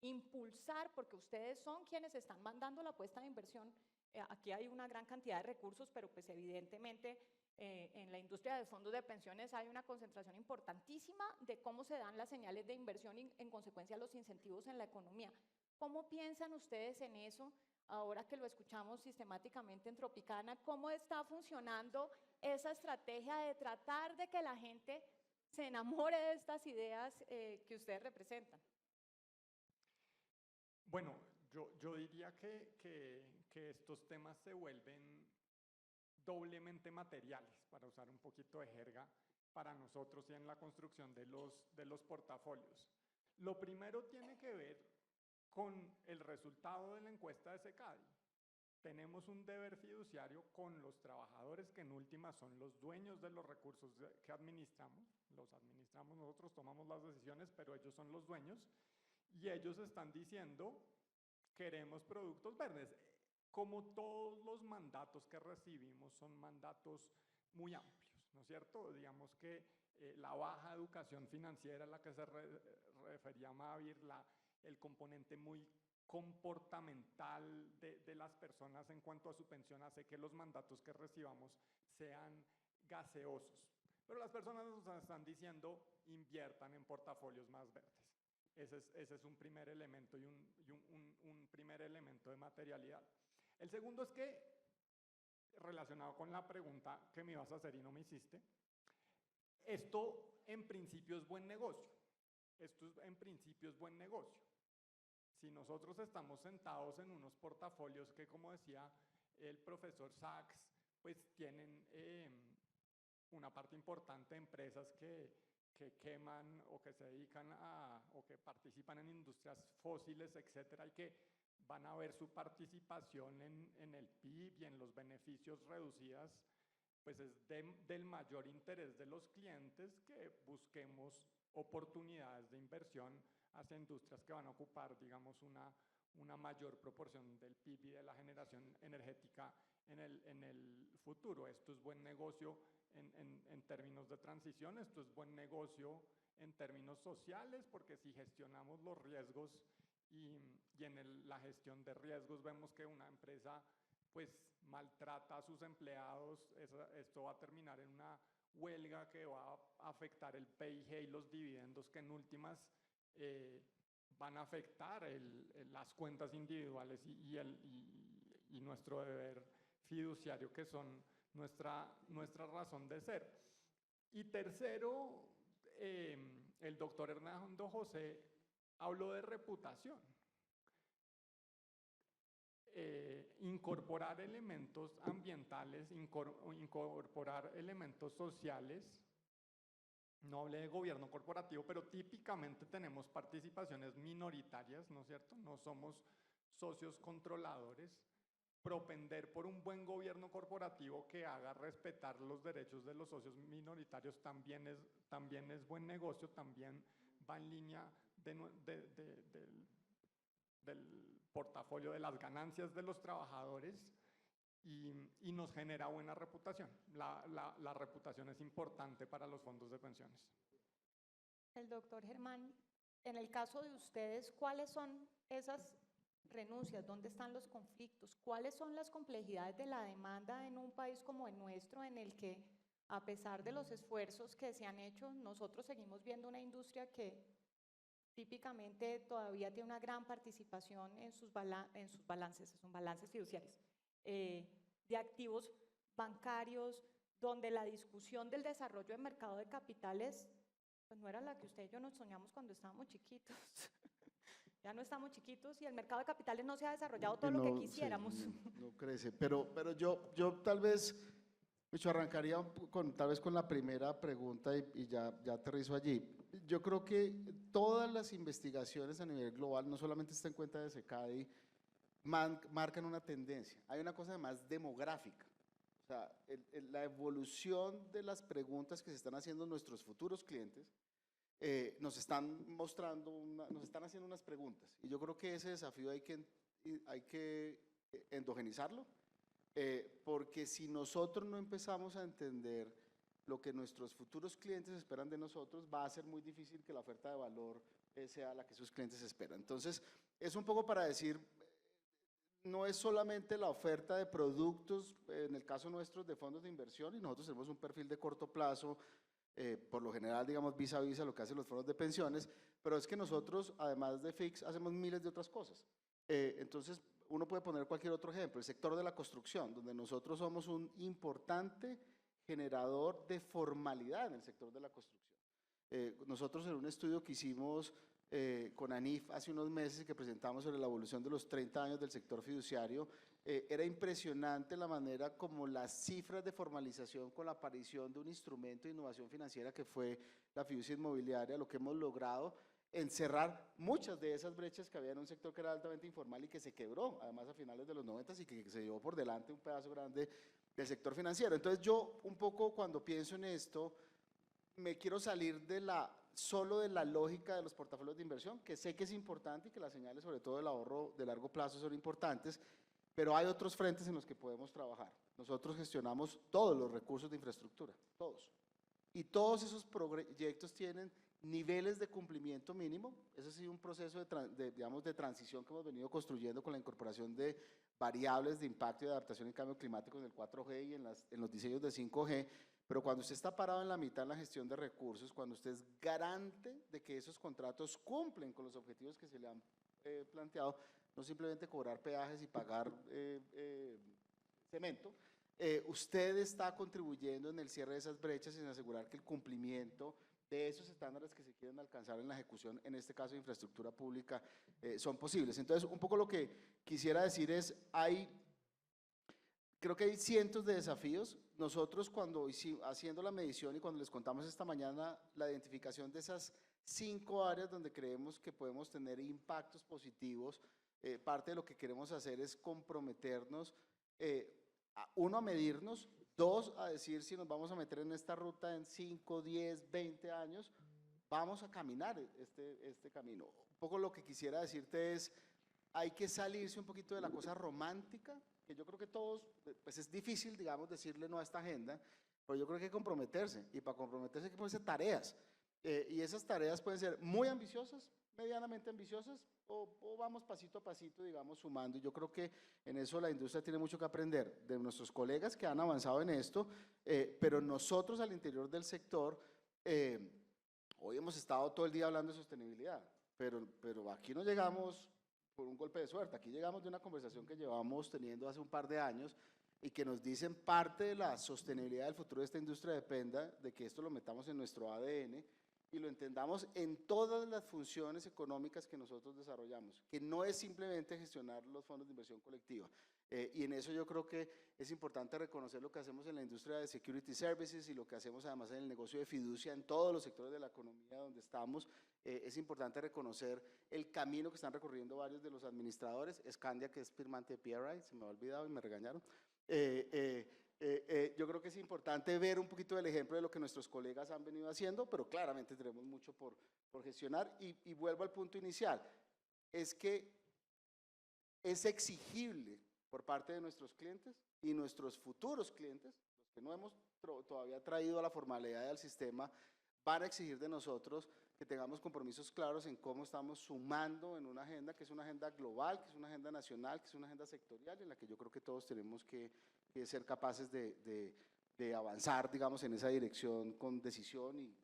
impulsar, porque ustedes son quienes están mandando la apuesta de inversión? Aquí hay una gran cantidad de recursos, pero pues evidentemente en la industria de fondos de pensiones hay una concentración importantísima de cómo se dan las señales de inversión y en consecuencia los incentivos en la economía. ¿Cómo piensan ustedes en eso ahora que lo escuchamos sistemáticamente en Tropicana? ¿Cómo está funcionando esa estrategia de tratar de que la gente se enamore de estas ideas que ustedes representan? Bueno, yo diría que estos temas se vuelven doblemente materiales, para usar un poquito de jerga, para nosotros y en la construcción de los portafolios. Lo primero tiene que ver con el resultado de la encuesta de SECADI. Tenemos un deber fiduciario con los trabajadores que en última son los dueños de los recursos que administramos. Los administramos nosotros, tomamos las decisiones, pero ellos son los dueños y ellos están diciendo queremos productos verdes. Como todos los mandatos que recibimos son mandatos muy amplios, ¿no es cierto? Digamos que la baja educación financiera a la que se refería Mavir, el componente muy comportamental de las personas en cuanto a su pensión hace que los mandatos que recibamos sean gaseosos. Pero las personas nos están diciendo inviertan en portafolios más verdes. Ese es un primer elemento y un primer elemento de materialidad. El segundo es que, relacionado con la pregunta que me ibas a hacer y no me hiciste, esto en principio es buen negocio. Esto en principio es buen negocio. Si nosotros estamos sentados en unos portafolios que, como decía el profesor Sachs, pues tienen una parte importante de empresas que queman o que se dedican o que participan en industrias fósiles, etcétera, y que van a ver su participación en el PIB y en los beneficios reducidas, pues es del mayor interés de los clientes que busquemos oportunidades de inversión hacia industrias que van a ocupar, digamos, una mayor proporción del PIB y de la generación energética en el futuro. Esto es buen negocio en términos de transición, esto es buen negocio en términos sociales, porque si gestionamos los riesgos y en la gestión de riesgos vemos que una empresa pues maltrata a sus empleados, esto va a terminar en una huelga que va a afectar el PIG y los dividendos, que en últimas van a afectar las cuentas individuales y nuestro deber fiduciario, que son nuestra razón de ser. Y tercero, el doctor Hernando José habló de reputación. Incorporar elementos ambientales, incorporar elementos sociales. No hablé de gobierno corporativo, pero típicamente tenemos participaciones minoritarias, ¿no es cierto? No somos socios controladores. Propender por un buen gobierno corporativo que haga respetar los derechos de los socios minoritarios también es buen negocio, también va en línea del portafolio de las ganancias de los trabajadores y nos genera buena reputación. La reputación es importante para los fondos de pensiones. El doctor Germán, en el caso de ustedes, ¿cuáles son esas renuncias? ¿Dónde están los conflictos? ¿Cuáles son las complejidades de la demanda en un país como el nuestro, en el que, a pesar de los esfuerzos que se han hecho, nosotros seguimos viendo una industria que típicamente todavía tiene una gran participación en sus balances, son balances fiduciarios, de activos bancarios, donde la discusión del desarrollo del mercado de capitales pues no era la que usted y yo nos soñamos cuando estábamos chiquitos. Ya no estamos chiquitos y el mercado de capitales no se ha desarrollado todo lo que quisiéramos. Sí, no crece, pero yo tal vez arrancaría tal vez con la primera pregunta y ya aterrizo allí. Yo creo que todas las investigaciones a nivel global, no solamente está en cuenta de SECADI, marcan una tendencia. Hay una cosa además demográfica. O sea, la evolución de las preguntas que se están haciendo nuestros futuros clientes nos están haciendo unas preguntas. Y yo creo que ese desafío hay que endogenizarlo, porque si nosotros no empezamos a entender lo que nuestros futuros clientes esperan de nosotros, va a ser muy difícil que la oferta de valor sea la que sus clientes esperan. Entonces, es un poco para decir, no es solamente la oferta de productos, en el caso nuestro de fondos de inversión, y nosotros tenemos un perfil de corto plazo, por lo general, digamos, vis a vis a lo que hacen los fondos de pensiones, pero es que nosotros, además de FIX, hacemos miles de otras cosas. Entonces, uno puede poner cualquier otro ejemplo, el sector de la construcción, donde nosotros somos un importante generador de formalidad en el sector de la construcción. Nosotros en un estudio que hicimos con ANIF hace unos meses que presentamos sobre la evolución de los 30 años del sector fiduciario, era impresionante la manera como las cifras de formalización con la aparición de un instrumento de innovación financiera que fue la fiducia inmobiliaria, lo que hemos logrado encerrar muchas de esas brechas que había en un sector que era altamente informal y que se quebró, además a finales de los 90 y que se llevó por delante un pedazo grande del sector financiero. Entonces yo un poco cuando pienso en esto, me quiero salir de la solo de la lógica de los portafolios de inversión, que sé que es importante y que las señales, sobre todo del ahorro de largo plazo, son importantes, pero hay otros frentes en los que podemos trabajar. Nosotros gestionamos todos los recursos de infraestructura, todos. Y todos esos proyectos tienen niveles de cumplimiento mínimo. Ese ha sido un proceso digamos, de transición que hemos venido construyendo con la incorporación de variables de impacto y de adaptación en cambio climático en el 4G y en los diseños de 5G. Pero cuando usted está parado en la mitad en la gestión de recursos, cuando usted es garante de que esos contratos cumplen con los objetivos que se le han planteado, no simplemente cobrar peajes y pagar cemento, usted está contribuyendo en el cierre de esas brechas y en asegurar que el cumplimiento de esos estándares que se quieren alcanzar en la ejecución, en este caso de infraestructura pública, son posibles. Entonces, un poco lo que quisiera decir es, creo que hay cientos de desafíos. Nosotros cuando haciendo la medición y cuando les contamos esta mañana la identificación de esas 5 áreas donde creemos que podemos tener impactos positivos, parte de lo que queremos hacer es comprometernos, uno, a medirnos, dos, a decir si nos vamos a meter en esta ruta en 5, 10, 20 años, vamos a caminar este camino. Un poco lo que quisiera decirte es, hay que salirse un poquito de la cosa romántica, que yo creo que todos, pues es difícil, digamos, decirle no a esta agenda, pero yo creo que hay que comprometerse, y para comprometerse hay que ponerse tareas, y esas tareas pueden ser muy ambiciosas, medianamente ambiciosas, o vamos pasito a pasito, digamos, sumando. Y yo creo que en eso la industria tiene mucho que aprender de nuestros colegas que han avanzado en esto, pero nosotros al interior del sector, hoy hemos estado todo el día hablando de sostenibilidad, pero aquí no llegamos por un golpe de suerte, aquí llegamos de una conversación que llevamos teniendo hace un par de años y que nos dicen parte de la sostenibilidad del futuro de esta industria dependa de que esto lo metamos en nuestro ADN y lo entendamos en todas las funciones económicas que nosotros desarrollamos, que no es simplemente gestionar los fondos de inversión colectiva. Y en eso yo creo que es importante reconocer lo que hacemos en la industria de security services y lo que hacemos además en el negocio de fiducia en todos los sectores de la economía donde estamos. Es importante reconocer el camino que están recorriendo varios de los administradores. Scandia, que es firmante de PRI, se me ha olvidado y me regañaron. Yo creo que es importante ver un poquito del ejemplo de lo que nuestros colegas han venido haciendo, pero claramente tenemos mucho por gestionar y vuelvo al punto inicial, es que es exigible por parte de nuestros clientes y nuestros futuros clientes, los que no hemos todavía traído a la formalidad del sistema, van a exigir de nosotros que tengamos compromisos claros en cómo estamos sumando en una agenda que es una agenda global, que es una agenda nacional, que es una agenda sectorial, en la que yo creo que todos tenemos que ser capaces de avanzar, digamos, en esa dirección con decisión y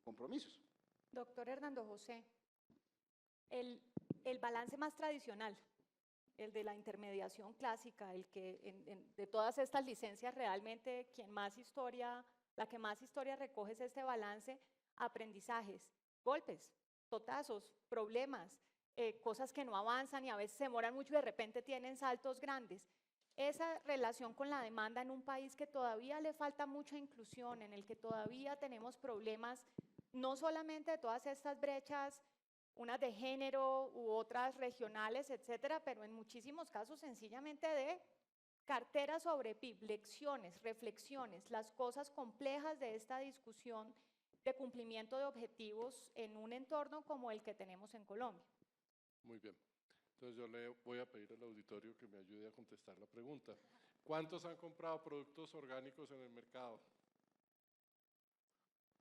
compromisos. Doctor Hernando José, el balance más tradicional, el de la intermediación clásica, el que de todas estas licencias realmente la que más historia recoge es este balance: aprendizajes, golpes, totazos, problemas, cosas que no avanzan y a veces se demoran mucho y de repente tienen saltos grandes. Esa relación con la demanda en un país que todavía le falta mucha inclusión, en el que todavía tenemos problemas, no solamente de todas estas brechas, unas de género u otras regionales, etcétera, pero en muchísimos casos sencillamente de cartera sobre PIB, lecciones, reflexiones, las cosas complejas de esta discusión de cumplimiento de objetivos en un entorno como el que tenemos en Colombia. Muy bien. Entonces yo le voy a pedir al auditorio que me ayude a contestar la pregunta. ¿Cuántos han comprado productos orgánicos en el mercado?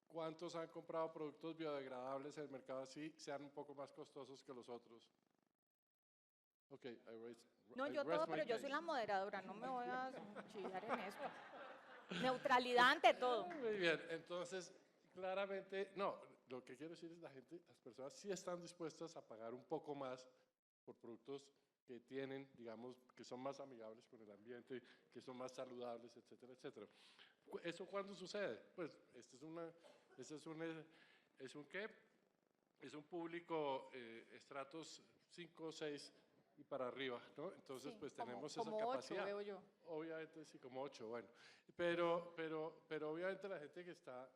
¿Cuántos han comprado productos biodegradables en el mercado así sean un poco más costosos que los otros? Ok, no, yo todo, pero yo soy la moderadora, no me voy a chillar en esto. Neutralidad ante todo. Muy bien, entonces claramente, no, lo que quiero decir es las personas sí están dispuestas a pagar un poco más por productos que tienen, digamos, que son más amigables con el ambiente, que son más saludables, etcétera, etcétera. ¿Eso cuándo sucede? Pues es un público estratos 5, 6 y para arriba, ¿no? Entonces, sí, pues tenemos esa capacidad. 8, veo yo. Obviamente, sí, como 8, bueno. Pero obviamente la gente que está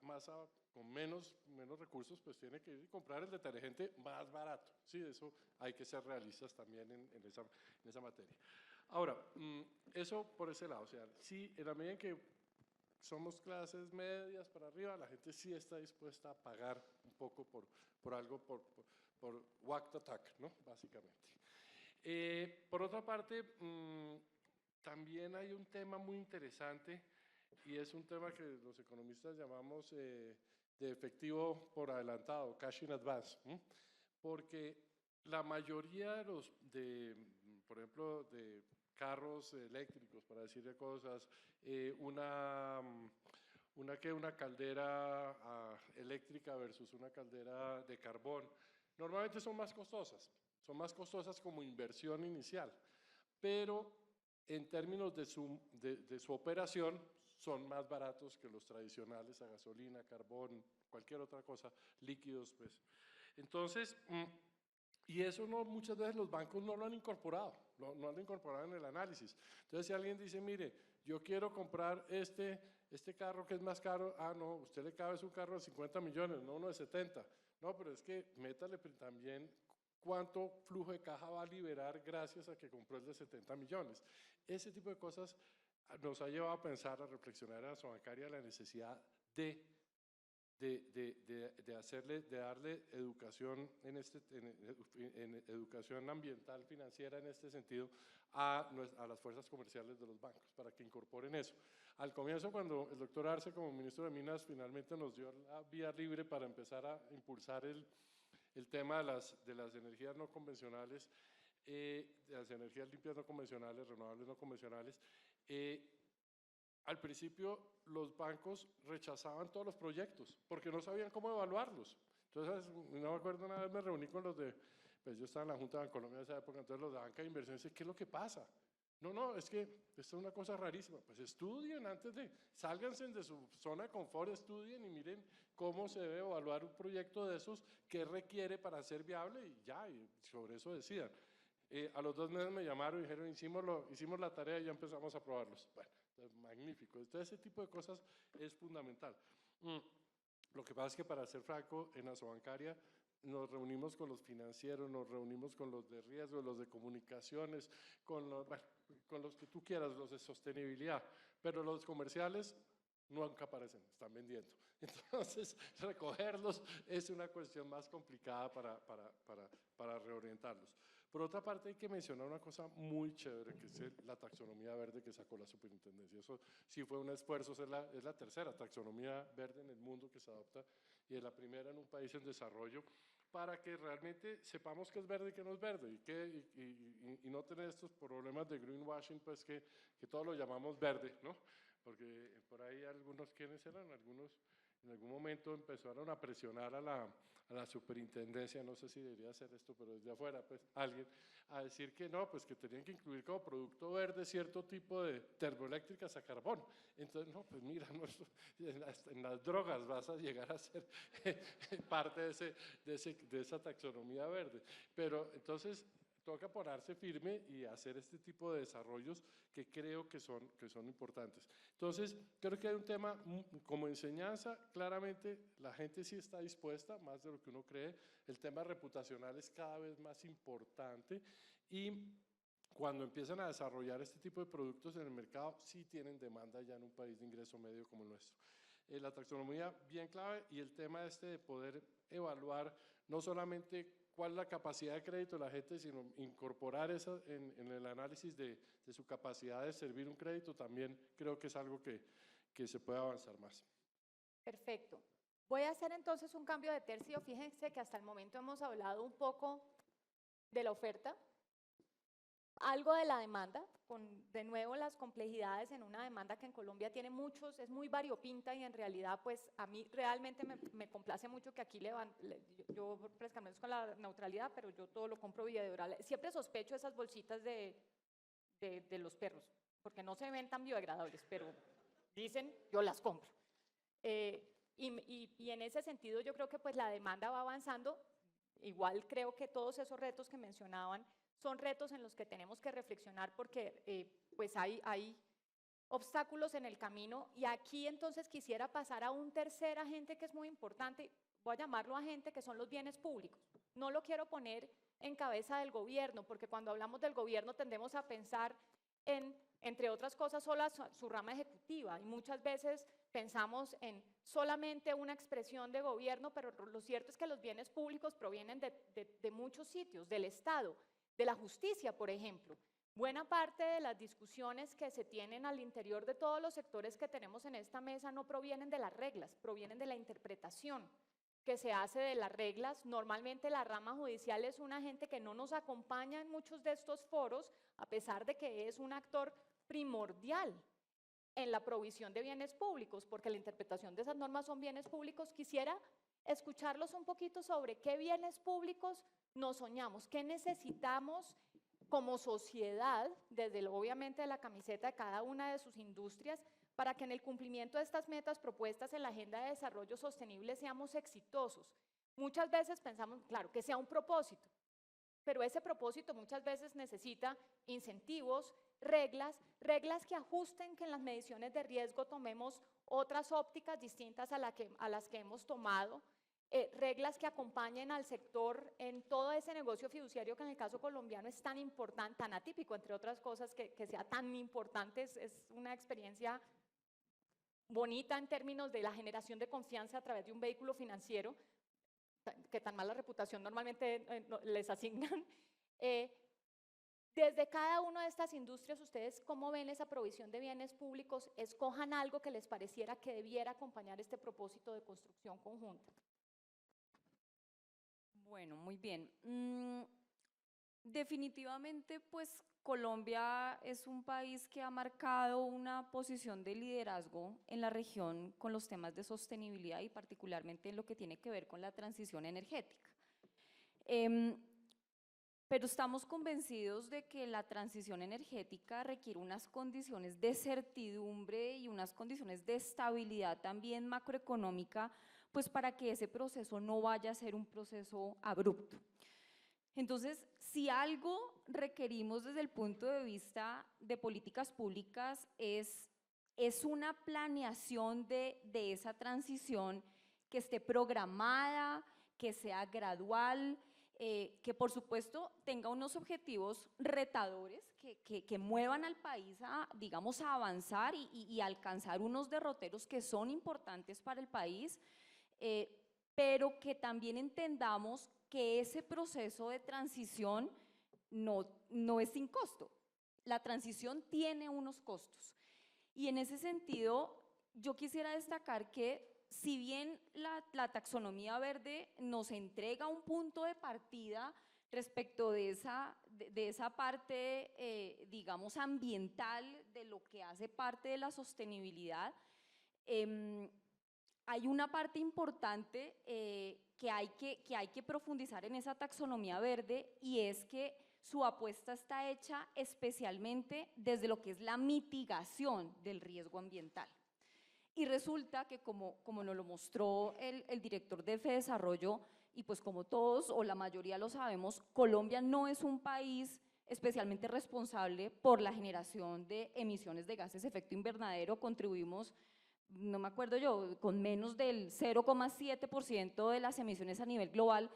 con menos recursos, pues tiene que ir y comprar el detergente más barato. Sí, eso hay que ser realistas también en esa materia. Ahora, eso por ese lado, o sea, sí, en la medida en que somos clases medias para arriba, la gente sí está dispuesta a pagar un poco por algo, por walk the talk, ¿no? Básicamente. Por otra parte, también hay un tema muy interesante y es un tema que los economistas llamamos de efectivo por adelantado, cash in advance, porque la mayoría de los, por ejemplo, de carros eléctricos, para decirle cosas, una caldera eléctrica versus una caldera de carbón, normalmente son más costosas como inversión inicial, pero en términos de su operación son más baratos que los tradicionales a gasolina, carbón, cualquier otra cosa, líquidos, pues. Entonces, y eso no, muchas veces los bancos no lo han incorporado, no lo han incorporado en el análisis. Entonces, si alguien dice, mire, yo quiero comprar este carro que es más caro, no, usted le cabe es un carro de 50 millones, no uno de 70. No, pero es que métale también cuánto flujo de caja va a liberar gracias a que compró el de 70 millones. Ese tipo de cosas nos ha llevado a pensar, a reflexionar en la Asobancaria la necesidad de darle educación en educación ambiental financiera en este sentido a las fuerzas comerciales de los bancos para que incorporen eso. Al comienzo, cuando el doctor Arce como ministro de Minas finalmente nos dio la vía libre para empezar a impulsar el tema de las energías no convencionales, de las energías limpias no convencionales, renovables no convencionales, al principio los bancos rechazaban todos los proyectos porque no sabían cómo evaluarlos. Entonces, no me acuerdo, una vez me reuní con los pues yo estaba en la Junta de Bancolombia en esa época, entonces los de banca de inversión dicen, ¿qué es lo que pasa? No, es que esto es una cosa rarísima. Pues estudien sálganse de su zona de confort, estudien y miren cómo se debe evaluar un proyecto de esos, qué requiere para ser viable y ya, y sobre eso decidan. A los 2 meses me llamaron y dijeron, hicimos la tarea y ya empezamos a probarlos. Bueno, magnífico. Entonces, ese tipo de cosas es fundamental. Lo que pasa es que, para ser franco, en Asobancaria nos reunimos con los financieros, nos reunimos con los de riesgo, los de comunicaciones, con los que tú quieras, los de sostenibilidad, pero los comerciales nunca aparecen, están vendiendo. Entonces, recogerlos es una cuestión más complicada para reorientarlos. Por otra parte, hay que mencionar una cosa muy chévere, que es la taxonomía verde que sacó la superintendencia. Eso sí fue un esfuerzo, es la tercera taxonomía verde en el mundo que se adopta y es la primera en un país en desarrollo, para que realmente sepamos qué es verde y qué no es verde y no tener estos problemas de greenwashing, pues que todos lo llamamos verde, ¿no? Porque por ahí algunos, ¿quiénes eran? Algunos en algún momento empezaron a presionar a la superintendencia, no sé si debería hacer esto, pero desde afuera, pues alguien, a decir que no, pues que tenían que incluir como producto verde cierto tipo de termoeléctricas a carbón. Entonces, no, pues mira, no, en las drogas vas a llegar a ser parte de esa taxonomía verde. Pero entonces toca ponerse firme y hacer este tipo de desarrollos que creo que son importantes. Entonces, creo que hay un tema como enseñanza, claramente la gente sí está dispuesta, más de lo que uno cree, el tema reputacional es cada vez más importante y cuando empiezan a desarrollar este tipo de productos en el mercado, sí tienen demanda ya en un país de ingreso medio como el nuestro. La taxonomía bien clave y el tema de poder evaluar no solamente cuál es la capacidad de crédito de la gente, sino incorporar eso en el análisis de su capacidad de servir un crédito, también creo que es algo que se puede avanzar más. Perfecto. Voy a hacer entonces un cambio de tercio. Fíjense que hasta el momento hemos hablado un poco de la oferta, algo de la demanda, con de nuevo las complejidades en una demanda que en Colombia tiene muchos, es muy variopinta y en realidad pues a mí realmente me complace mucho que aquí yo prácticamente con la neutralidad, pero yo todo lo compro vía Deodora. Siempre sospecho esas bolsitas de los perros, porque no se ven tan biodegradables, pero dicen yo las compro. Y en ese sentido yo creo que pues la demanda va avanzando. Igual creo que todos esos retos que mencionaban son retos en los que tenemos que reflexionar porque pues hay obstáculos en el camino y aquí entonces quisiera pasar a un tercer agente que es muy importante, voy a llamarlo agente, que son los bienes públicos. No lo quiero poner en cabeza del gobierno porque cuando hablamos del gobierno tendemos a pensar en, entre otras cosas, solo su rama ejecutiva. colectiva y muchas veces pensamos en solamente una expresión de gobierno, pero lo cierto es que los bienes públicos provienen de muchos sitios, del Estado, de la justicia, por ejemplo. Buena parte de las discusiones que se tienen al interior de todos los sectores que tenemos en esta mesa no provienen de las reglas, provienen de la interpretación que se hace de las reglas. Normalmente la rama judicial es un agente que no nos acompaña en muchos de estos foros, a pesar de que es un actor primordial en la provisión de bienes públicos, porque la interpretación de esas normas son bienes públicos. Quisiera escucharlos un poquito sobre qué bienes públicos nos soñamos, qué necesitamos como sociedad, desde obviamente la camiseta de cada una de sus industrias, para que en el cumplimiento de estas metas propuestas en la Agenda de Desarrollo Sostenible seamos exitosos. Muchas veces pensamos, claro, que sea un propósito, pero ese propósito muchas veces necesita incentivos, reglas que ajusten, que en las mediciones de riesgo tomemos otras ópticas distintas a las que hemos tomado, reglas que acompañen al sector en todo ese negocio fiduciario que en el caso colombiano es tan importante, tan atípico, entre otras cosas, que sea tan importante. Es una experiencia bonita en términos de la generación de confianza a través de un vehículo financiero, que tan mala reputación normalmente les asignan. Desde cada una de estas industrias, ¿ustedes cómo ven esa provisión de bienes públicos? Escojan algo que les pareciera que debiera acompañar este propósito de construcción conjunta. Bueno, muy bien. Definitivamente, pues Colombia es un país que ha marcado una posición de liderazgo en la región con los temas de sostenibilidad y particularmente en lo que tiene que ver con la transición energética. Pero estamos convencidos de que la transición energética requiere unas condiciones de certidumbre y unas condiciones de estabilidad también macroeconómica, pues para que ese proceso no vaya a ser un proceso abrupto. Entonces, si algo requerimos desde el punto de vista de políticas públicas es una planeación de esa transición que esté programada, que sea gradual, que por supuesto tenga unos objetivos retadores que muevan al país a, digamos, a avanzar y alcanzar unos derroteros que son importantes para el país, pero que también entendamos que ese proceso de transición no es sin costo. La transición tiene unos costos. Y en ese sentido, yo quisiera destacar que si bien la taxonomía verde nos entrega un punto de partida respecto de esa parte, digamos, ambiental, de lo que hace parte de la sostenibilidad, hay una parte importante que hay que profundizar en esa taxonomía verde, y es que su apuesta está hecha especialmente desde lo que es la mitigación del riesgo ambiental. Y resulta que como nos lo mostró el director de FEDesarrollo, y pues como todos o la mayoría lo sabemos, Colombia no es un país especialmente responsable por la generación de emisiones de gases de efecto invernadero. Contribuimos, no me acuerdo yo, con menos del 0,7% de las emisiones a nivel global,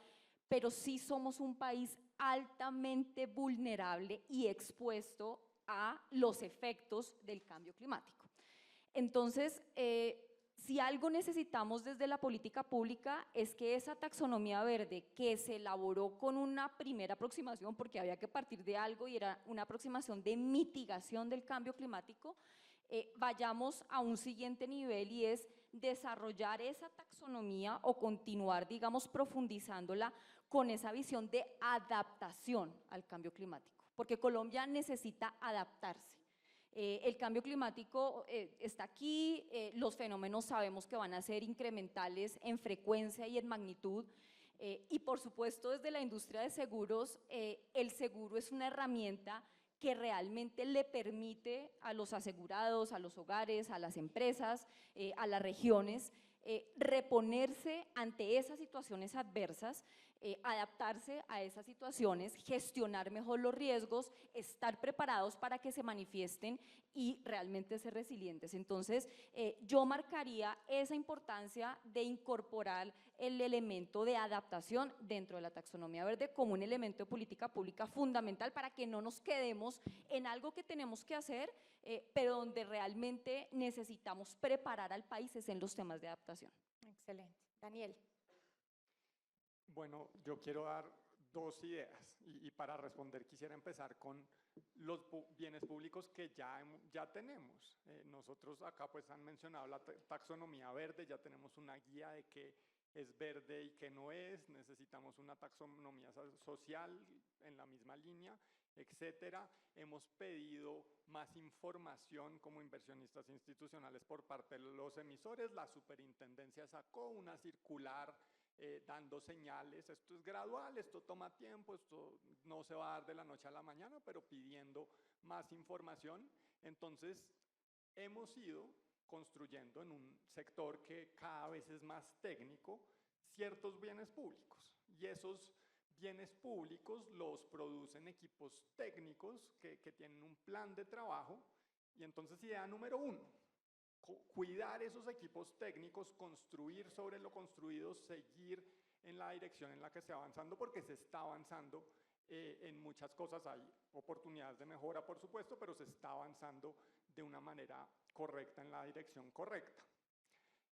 pero sí somos un país altamente vulnerable y expuesto a los efectos del cambio climático. Entonces, si algo necesitamos desde la política pública es que esa taxonomía verde, que se elaboró con una primera aproximación, porque había que partir de algo y era una aproximación de mitigación del cambio climático, vayamos a un siguiente nivel, y es desarrollar esa taxonomía o continuar, digamos, profundizándola con esa visión de adaptación al cambio climático, porque Colombia necesita adaptarse. El cambio climático está aquí, los fenómenos sabemos que van a ser incrementales en frecuencia y en magnitud, y por supuesto desde la industria de seguros, el seguro es una herramienta que realmente le permite a los asegurados, a los hogares, a las empresas, a las regiones, reponerse ante esas situaciones adversas, adaptarse a esas situaciones, gestionar mejor los riesgos, estar preparados para que se manifiesten y realmente ser resilientes. Entonces, yo marcaría esa importancia de incorporar el elemento de adaptación dentro de la taxonomía verde como un elemento de política pública fundamental para que no nos quedemos en algo que tenemos que hacer, pero donde realmente necesitamos preparar al país es en los temas de adaptación. Excelente. Daniel. Bueno, yo quiero dar dos ideas y para responder quisiera empezar con los bienes públicos que ya tenemos. Nosotros acá pues han mencionado la taxonomía verde, ya tenemos una guía de qué es verde y qué no es, necesitamos una taxonomía social en la misma línea, etcétera. Hemos pedido más información como inversionistas institucionales por parte de los emisores, la superintendencia sacó una circular dando señales, esto es gradual, esto toma tiempo, esto no se va a dar de la noche a la mañana, pero pidiendo más información. Entonces, hemos ido construyendo en un sector que cada vez es más técnico ciertos bienes públicos, y esos bienes públicos los producen equipos técnicos que tienen un plan de trabajo. Y entonces, idea número uno, cuidar esos equipos técnicos, construir sobre lo construido, seguir en la dirección en la que se va avanzando, porque se está avanzando en muchas cosas. Hay oportunidades de mejora, por supuesto, pero se está avanzando de una manera correcta, en la dirección correcta.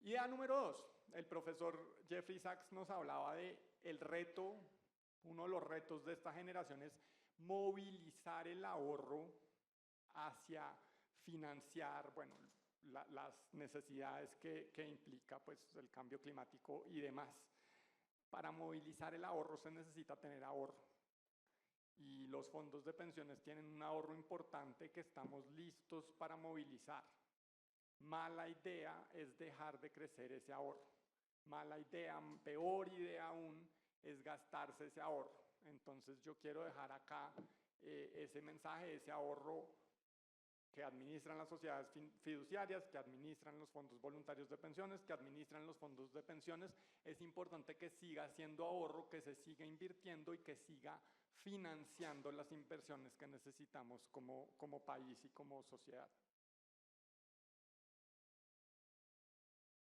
Idea número dos, el profesor Jeffrey Sachs nos hablaba de el reto, uno de los retos de esta generación es movilizar el ahorro hacia financiar, bueno, las necesidades que implica pues, el cambio climático y demás. Para movilizar el ahorro se necesita tener ahorro. Y los fondos de pensiones tienen un ahorro importante que estamos listos para movilizar. Mala idea es dejar de crecer ese ahorro. Mala idea, peor idea aún, es gastarse ese ahorro. Entonces yo quiero dejar acá ese mensaje, ese ahorro que administran las sociedades fiduciarias, que administran los fondos voluntarios de pensiones, que administran los fondos de pensiones. Es importante que siga siendo ahorro, que se siga invirtiendo y que siga financiando las inversiones que necesitamos como país y como sociedad.